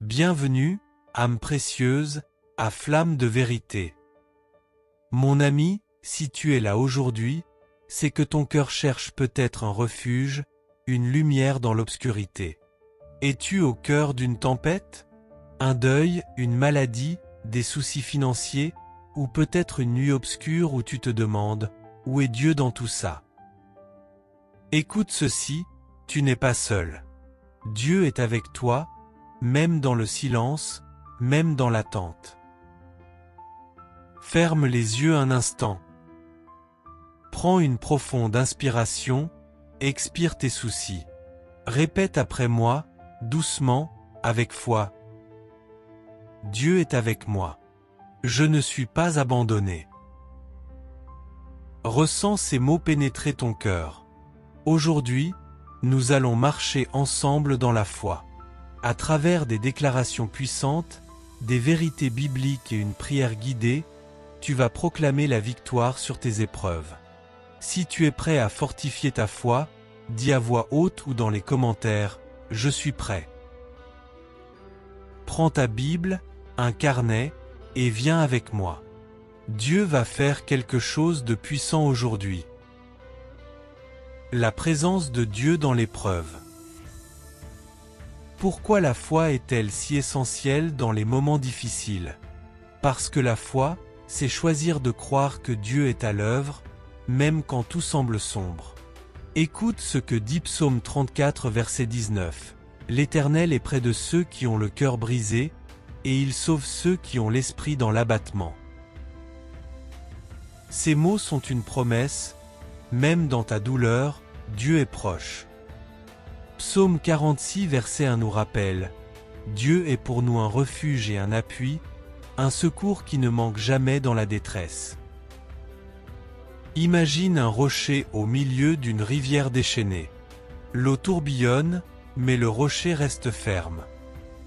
Bienvenue, âme précieuse, à flamme de vérité. Mon ami, si tu es là aujourd'hui, c'est que ton cœur cherche peut-être un refuge, une lumière dans l'obscurité. Es-tu au cœur d'une tempête? Un deuil, une maladie, des soucis financiers, ou peut-être une nuit obscure où tu te demandes, où est Dieu dans tout ça? Écoute ceci, tu n'es pas seul. Dieu est avec toi, même dans le silence, même dans l'attente. Ferme les yeux un instant. Prends une profonde inspiration, expire tes soucis. Répète après moi, doucement, avec foi. Dieu est avec moi. Je ne suis pas abandonné. Ressens ces mots pénétrer ton cœur. Aujourd'hui, nous allons marcher ensemble dans la foi. À travers des déclarations puissantes, des vérités bibliques et une prière guidée, tu vas proclamer la victoire sur tes épreuves. Si tu es prêt à fortifier ta foi, dis à voix haute ou dans les commentaires, « Je suis prêt ». Prends ta Bible, un carnet, et viens avec moi. Dieu va faire quelque chose de puissant aujourd'hui. La présence de Dieu dans l'épreuve. Pourquoi la foi est-elle si essentielle dans les moments difficiles? Parce que la foi, c'est choisir de croire que Dieu est à l'œuvre, même quand tout semble sombre. Écoute ce que dit Psaume 34 verset 19. L'Éternel est près de ceux qui ont le cœur brisé, et il sauve ceux qui ont l'esprit dans l'abattement. Ces mots sont une promesse, même dans ta douleur, Dieu est proche. Psaume 46 verset 1 nous rappelle, « Dieu est pour nous un refuge et un appui, un secours qui ne manque jamais dans la détresse. » Imagine un rocher au milieu d'une rivière déchaînée. L'eau tourbillonne, mais le rocher reste ferme.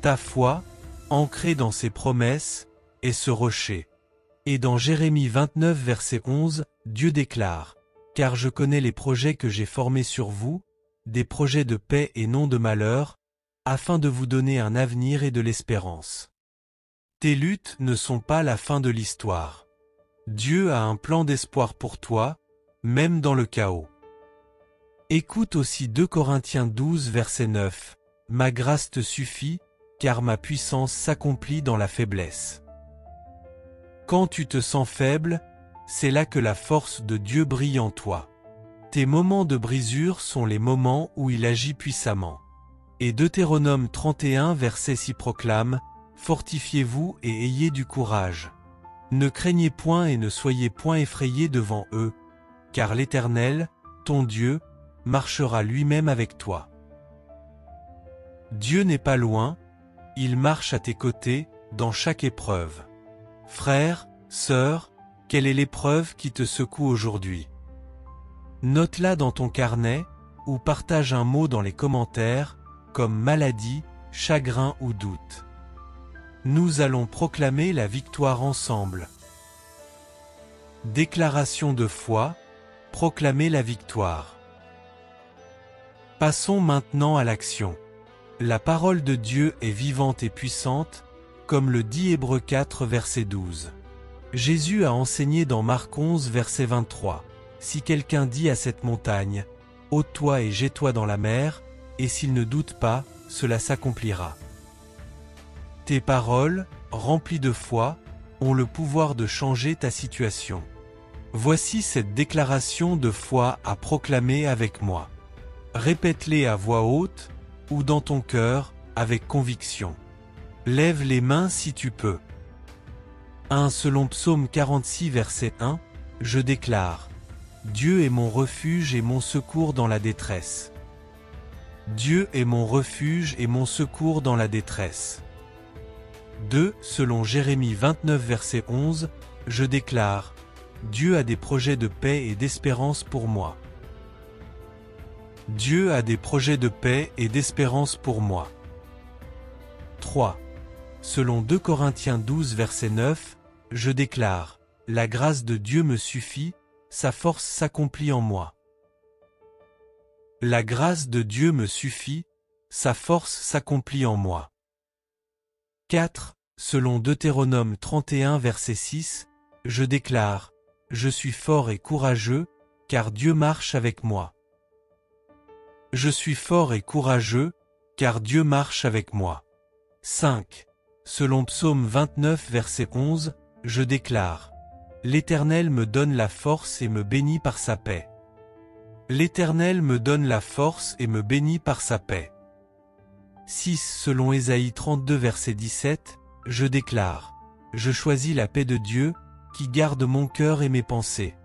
Ta foi, ancrée dans ses promesses, est ce rocher. Et dans Jérémie 29 verset 11, Dieu déclare, « Car je connais les projets que j'ai formés sur vous, des projets de paix et non de malheur, afin de vous donner un avenir et de l'espérance. » Tes luttes ne sont pas la fin de l'histoire. Dieu a un plan d'espoir pour toi, même dans le chaos. Écoute aussi 2 Corinthiens 12 verset 9, « Ma grâce te suffit, car ma puissance s'accomplit dans la faiblesse. » Quand tu te sens faible, c'est là que la force de Dieu brille en toi. Tes moments de brisure sont les moments où il agit puissamment. Et Deutéronome 31 verset 6 proclame, « Fortifiez-vous et ayez du courage. Ne craignez point et ne soyez point effrayés devant eux, car l'Éternel, ton Dieu, marchera lui-même avec toi. » Dieu n'est pas loin, il marche à tes côtés, dans chaque épreuve. Frère, sœur, quelle est l'épreuve qui te secoue aujourd'hui? Note-la dans ton carnet, ou partage un mot dans les commentaires, comme maladie, chagrin ou doute. Nous allons proclamer la victoire ensemble. Déclaration de foi, proclamer la victoire. Passons maintenant à l'action. La parole de Dieu est vivante et puissante, comme le dit Hébreux 4 verset 12. Jésus a enseigné dans Marc 11 verset 23. Si quelqu'un dit à cette montagne, « Ôte-toi et jette-toi dans la mer », et s'il ne doute pas, cela s'accomplira. Tes paroles, remplies de foi, ont le pouvoir de changer ta situation. Voici cette déclaration de foi à proclamer avec moi. Répète-les à voix haute, ou dans ton cœur, avec conviction. Lève les mains si tu peux. 1 Selon Psaume 46 verset 1, je déclare, Dieu est mon refuge et mon secours dans la détresse. Dieu est mon refuge et mon secours dans la détresse. 2 Selon Jérémie 29 verset 11, je déclare, Dieu a des projets de paix et d'espérance pour moi. Dieu a des projets de paix et d'espérance pour moi. 3 Selon 2 Corinthiens 12 verset 9, je déclare, la grâce de Dieu me suffit, sa force s'accomplit en moi. La grâce de Dieu me suffit, sa force s'accomplit en moi. 4. Selon Deutéronome 31 verset 6, je déclare, je suis fort et courageux, car Dieu marche avec moi. Je suis fort et courageux, car Dieu marche avec moi. 5. Selon Psaume 29 verset 11, je déclare, l'Éternel me donne la force et me bénit par sa paix. L'Éternel me donne la force et me bénit par sa paix. 6. Selon Ésaïe 32 verset 17, je déclare, je choisis la paix de Dieu, qui garde mon cœur et mes pensées.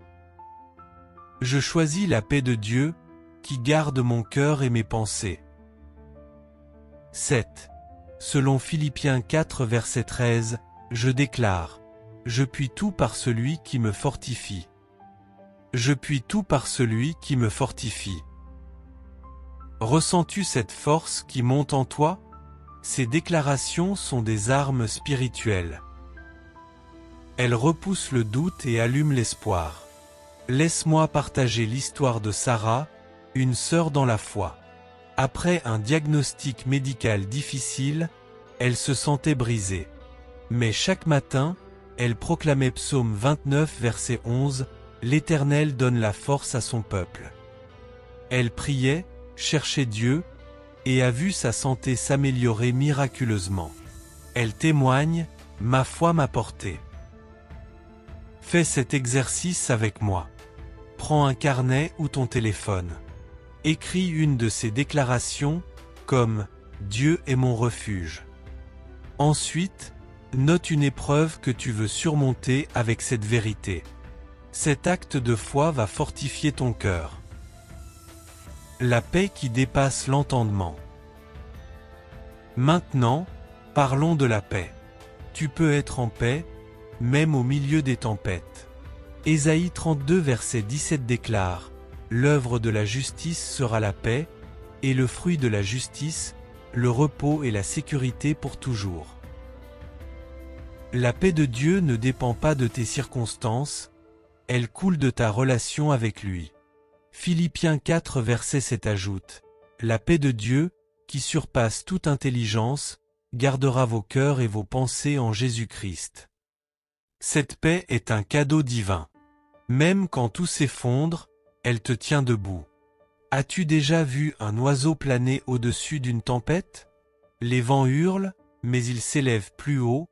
Je choisis la paix de Dieu, qui garde mon cœur et mes pensées. 7. Selon Philippiens 4 verset 13, je déclare, je puis tout par celui qui me fortifie. Je puis tout par celui qui me fortifie. Ressens-tu cette force qui monte en toi? Ces déclarations sont des armes spirituelles. Elles repoussent le doute et allument l'espoir. Laisse-moi partager l'histoire de Sarah, une sœur dans la foi. Après un diagnostic médical difficile, elle se sentait brisée. Mais chaque matin, elle proclamait Psaume 29 verset 11, « L'Éternel donne la force à son peuple ». Elle priait, cherchait Dieu, et a vu sa santé s'améliorer miraculeusement. Elle témoigne, « Ma foi m'a porté ». Fais cet exercice avec moi. Prends un carnet ou ton téléphone. Écris une de ces déclarations, comme « Dieu est mon refuge ». Ensuite, note une épreuve que tu veux surmonter avec cette vérité. Cet acte de foi va fortifier ton cœur. La paix qui dépasse l'entendement. Maintenant, parlons de la paix. Tu peux être en paix, même au milieu des tempêtes. Ésaïe 32 verset 17 déclare, « L'œuvre de la justice sera la paix, et le fruit de la justice, le repos et la sécurité pour toujours. » La paix de Dieu ne dépend pas de tes circonstances, elle coule de ta relation avec lui. Philippiens 4 verset 7 ajoute, « La paix de Dieu, qui surpasse toute intelligence, gardera vos cœurs et vos pensées en Jésus-Christ. » Cette paix est un cadeau divin. Même quand tout s'effondre, elle te tient debout. As-tu déjà vu un oiseau planer au-dessus d'une tempête? Les vents hurlent, mais ils s'élèvent plus haut,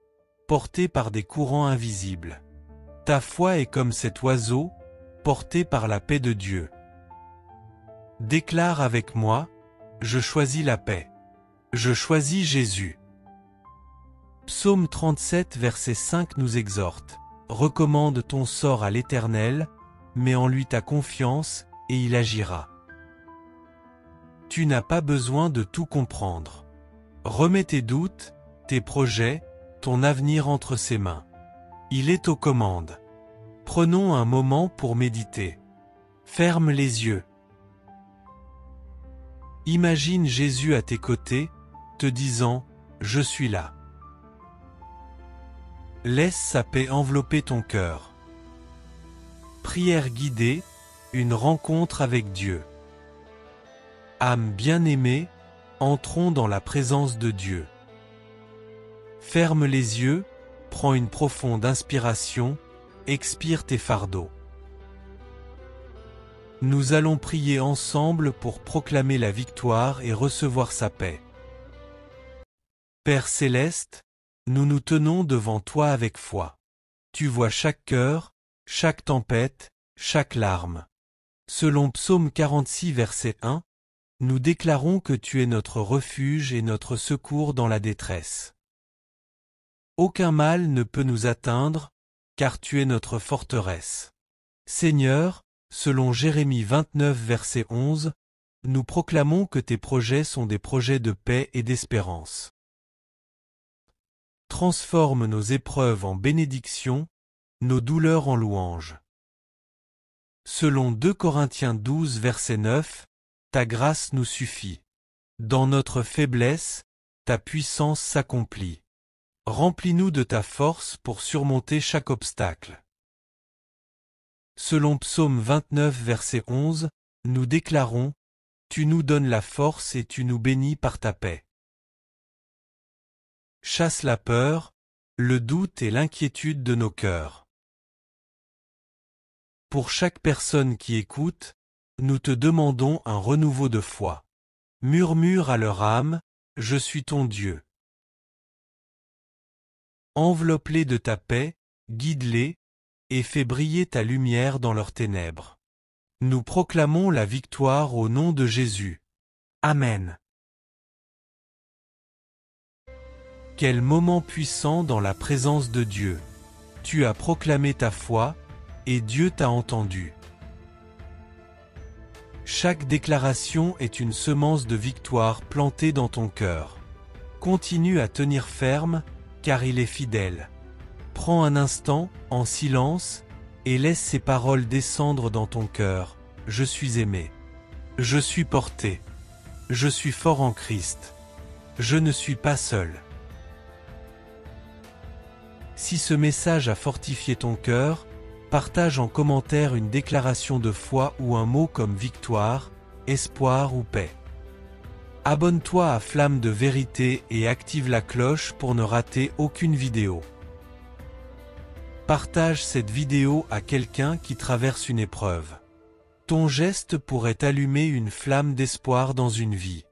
portés par des courants invisibles. Ta foi est comme cet oiseau, porté par la paix de Dieu. Déclare avec moi, je choisis la paix. Je choisis Jésus. Psaume 37 verset 5 nous exhorte, recommande ton sort à l'Éternel, mets en lui ta confiance, et il agira. Tu n'as pas besoin de tout comprendre. Remets tes doutes, tes projets, ton avenir entre ses mains. Il est aux commandes. Prenons un moment pour méditer. Ferme les yeux. Imagine Jésus à tes côtés, te disant « Je suis là ». Laisse sa paix envelopper ton cœur. Prière guidée, une rencontre avec Dieu. Âme bien-aimée, entrons dans la présence de Dieu. Ferme les yeux, prends une profonde inspiration, expire tes fardeaux. Nous allons prier ensemble pour proclamer la victoire et recevoir sa paix. Père céleste, nous nous tenons devant toi avec foi. Tu vois chaque cœur, chaque tempête, chaque larme. Selon Psaume 46 verset 1, nous déclarons que tu es notre refuge et notre secours dans la détresse. Aucun mal ne peut nous atteindre, car tu es notre forteresse. Seigneur, selon Jérémie 29 verset 11, nous proclamons que tes projets sont des projets de paix et d'espérance. Transforme nos épreuves en bénédictions, nos douleurs en louanges. Selon 2 Corinthiens 12 verset 9, ta grâce nous suffit. Dans notre faiblesse, ta puissance s'accomplit. Remplis-nous de ta force pour surmonter chaque obstacle. Selon Psaume 29 verset 11, nous déclarons, tu nous donnes la force et tu nous bénis par ta paix. chasse la peur, le doute et l'inquiétude de nos cœurs. Pour chaque personne qui écoute, nous te demandons un renouveau de foi. Murmure à leur âme, « Je suis ton Dieu ». Enveloppe-les de ta paix, guide-les, et fais briller ta lumière dans leurs ténèbres. Nous proclamons la victoire au nom de Jésus. Amen. Quel moment puissant dans la présence de Dieu. Tu as proclamé ta foi, et Dieu t'a entendu. Chaque déclaration est une semence de victoire plantée dans ton cœur. Continue à tenir ferme, car il est fidèle. Prends un instant, en silence, et laisse ces paroles descendre dans ton cœur. Je suis aimé. Je suis porté. Je suis fort en Christ. Je ne suis pas seul. Si ce message a fortifié ton cœur, partage en commentaire une déclaration de foi ou un mot comme victoire, espoir ou paix. Abonne-toi à Flamme de Vérité et active la cloche pour ne rater aucune vidéo. Partage cette vidéo à quelqu'un qui traverse une épreuve. Ton geste pourrait allumer une flamme d'espoir dans une vie.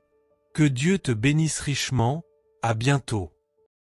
Que Dieu te bénisse richement, à bientôt.